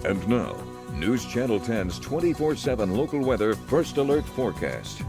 And now, News Channel 10's 24/7 local weather first alert forecast.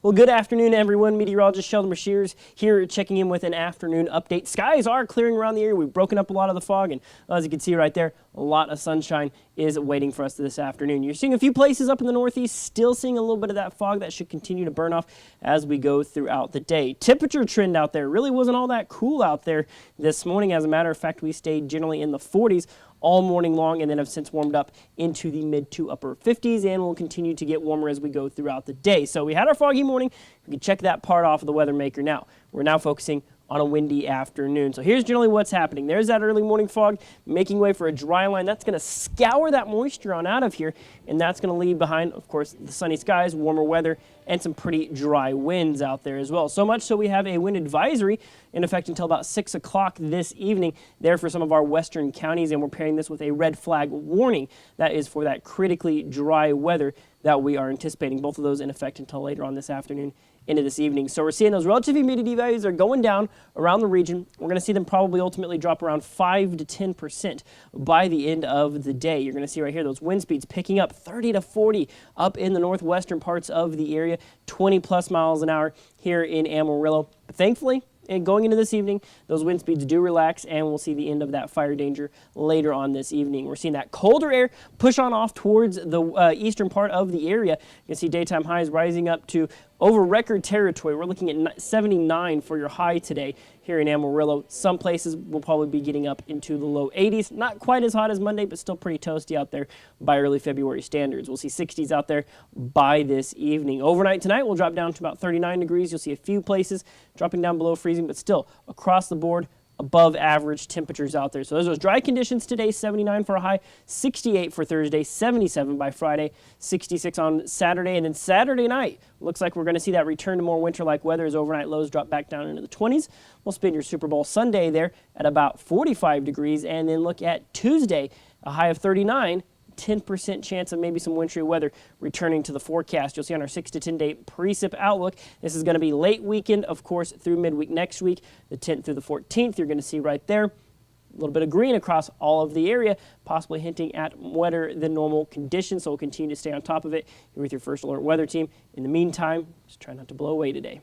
Well, good afternoon, everyone. Meteorologist Shelden here checking in with an afternoon update. Skies are clearing around the area. We've broken up a lot of the fog, and as you can see right there, a lot of sunshine is waiting for us this afternoon. You're seeing a few places up in the northeast, still seeing a little bit of that fog that should continue to burn off as we go throughout the day. Temperature trend out there really wasn't all that cool out there this morning. As a matter of fact, we stayed generally in the 40s all morning long and then have since warmed up into the mid to upper 50s and will continue to get warmer as we go throughout the day. So we had our foggy morning. We can check that part off of the weather maker now. We're now focusing on a windy afternoon. So here's generally what's happening. There's that early morning fog making way for a dry line. That's going to scour that moisture on out of here, and that's going to leave behind, of course, the sunny skies, warmer weather, and some pretty dry winds out there as well. So much so we have a wind advisory in effect until about 6 o'clock this evening there for some of our western counties, and we're pairing this with a red flag warning. That is for that critically dry weather that we are anticipating. Both of those in effect until later on this afternoon into this evening. So we're seeing those relative humidity values are going down around the region. We're going to see them probably ultimately drop around 5 to 10% by the end of the day. You're going to see right here those wind speeds picking up 30 to 40 up in the northwestern parts of the area, 20 plus miles an hour here in Amarillo. But thankfully, and going into this evening, those wind speeds do relax, and we'll see the end of that fire danger later on this evening. We're seeing that colder air push on off towards the eastern part of the area. You can see daytime highs rising up to over record territory. We're looking at 79 for your high today here in Amarillo. Some places will probably be getting up into the low 80s. Not quite as hot as Monday, but still pretty toasty out there by early February standards. We'll see 60s out there by this evening. Overnight tonight, we'll drop down to about 39 degrees. You'll see a few places dropping down below freezing, but still across the board, above average temperatures out there. So those dry conditions today, 79 for a high, 68 for Thursday, 77 by Friday, 66 on Saturday, and then Saturday night, looks like we're going to see that return to more winter-like weather as overnight lows drop back down into the 20s. We'll spend your Super Bowl Sunday there at about 45 degrees, and then look at Tuesday, a high of 39, 10% chance of maybe some wintry weather returning to the forecast. You'll see on our 6 to 10 day precip outlook, this is going to be late weekend, of course, through midweek next week, the 10th through the 14th. You're going to see right there a little bit of green across all of the area, possibly hinting at wetter than normal conditions. So we'll continue to stay on top of it here with your first alert weather team. In the meantime, just try not to blow away today.